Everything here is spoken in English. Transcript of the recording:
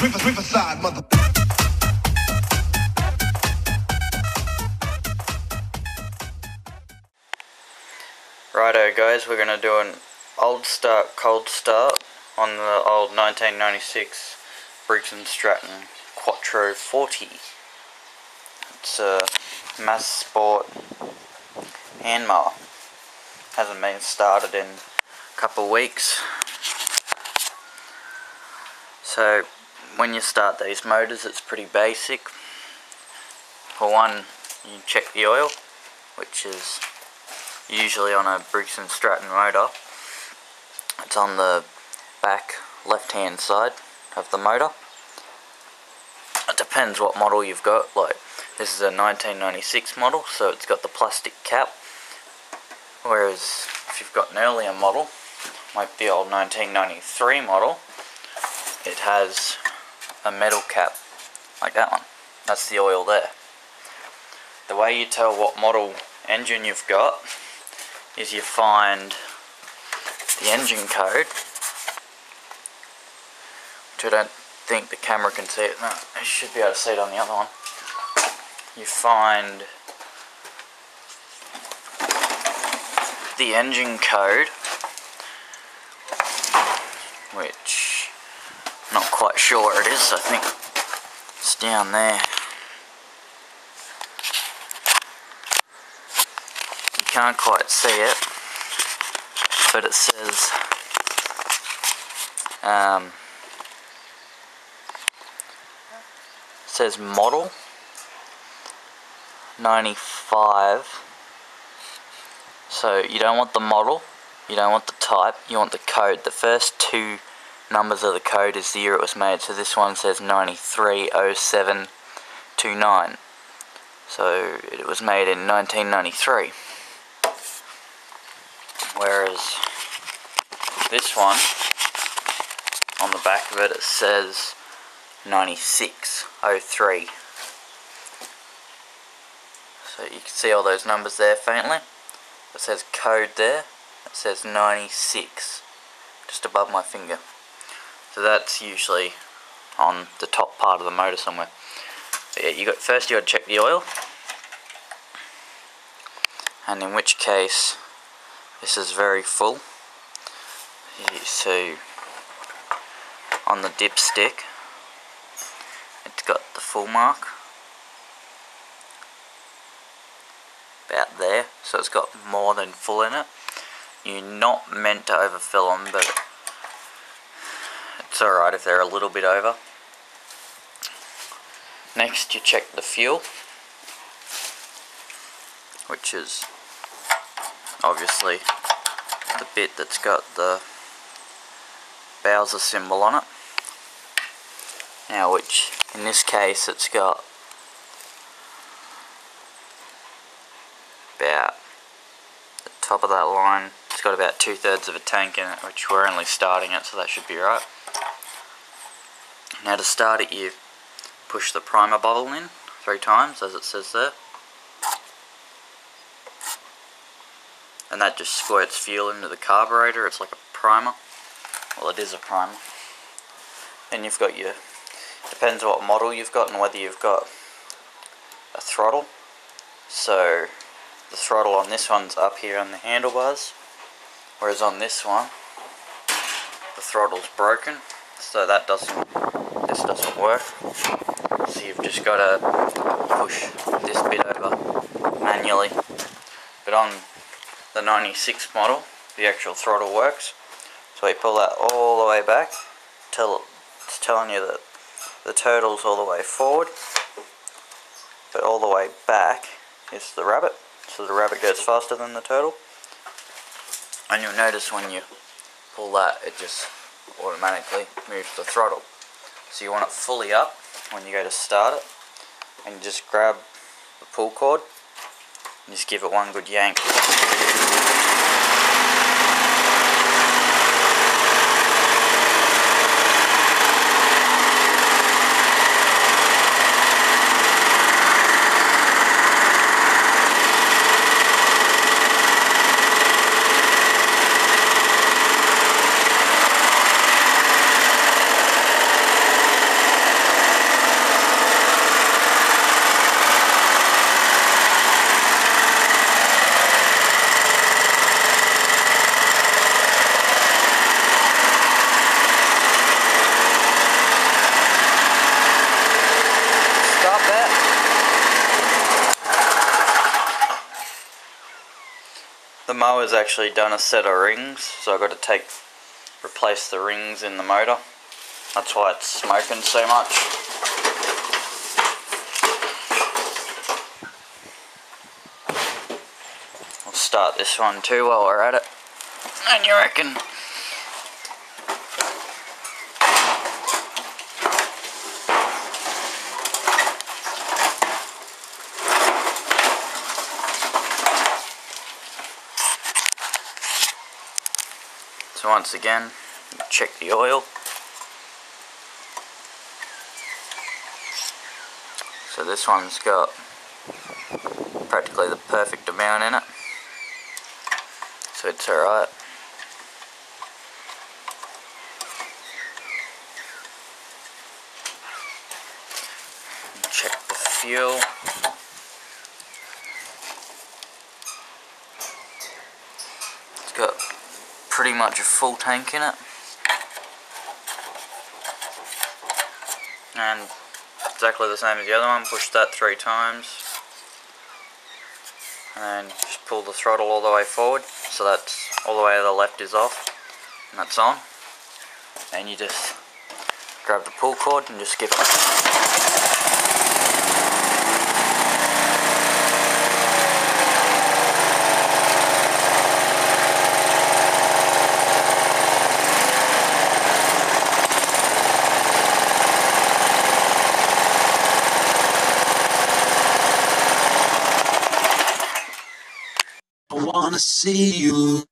Riverside, mother. Righto guys, we're going to do an old start, cold start on the old 1996 Briggs & Stratton Quattro 40. It's a mass sport hand mower. Hasn't been started in a couple of weeks. So when you start these motors, it's pretty basic. For one, you check the oil, which is usually on a Briggs & Stratton motor. It's on the back left hand side of the motor. It depends what model you've got. Like, this is a 1996 model, so it's got the plastic cap, whereas if you've got an earlier model, like the old 1993 model, it has a metal cap, like that one. That's the oil there. The way you tell what model engine you've got is you find the engine code, which I don't think the camera can see it. No, I should be able to see it on the other one. You find the engine code, which I'm not quite sure where it is. I think it's down there. You can't quite see it, but it says model 95. So you don't want the model, you don't want the type, you want the code. The first two numbers of the code is the year it was made. So this one says 930729. So it was made in 1993. Whereas this one, on the back of it, it says 9603. So you can see all those numbers there faintly. It says code there. It says 96 just above my finger. So that's usually on the top part of the motor somewhere. But yeah, first you got to check the oil, and in which case this is very full. So on the dipstick, it's got the full mark about there, so it's got more than full in it. You're not meant to overfill them, but it's alright if they're a little bit over. Next you check the fuel, which is obviously the bit that's got the Bowser symbol on it. Now, which in this case it's got about the top of that line. It's got about 2/3 of a tank in it, which we're only starting it, so that should be right. Now to start it, you push the primer bottle in 3 times, as it says there, and that just squirts fuel into the carburetor. It's like a primer. Well, it is a primer. Then you've got your, depends what model you've got and whether you've got a throttle. So the throttle on this one's up here on the handlebars, whereas on this one the throttle's broken, so this doesn't work. So you've just got to push this bit over manually. But on the 96 model, the actual throttle works. So you pull that all the way back till it's telling you that the turtle's all the way forward, but all the way back is the rabbit. So the rabbit goes faster than the turtle. And you'll notice when you pull that, it just automatically moves the throttle. So you want it fully up when you go to start it, and you just grab the pull cord and just give it one good yank. mower's actually done a set of rings, so I've got to replace the rings in the motor. That's why it's smoking so much. We'll start this one too while we're at it. And you reckon? So once again, check the oil. So this one's got practically the perfect amount in it, so it's alright. Check the fuel. It's got pretty much a full tank in it, and exactly the same as the other one. Push that 3 times and just pull the throttle all the way forward, so that's all the way to the left is off and that's on, and you just grab the pull cord and just skip it. I wanna see you.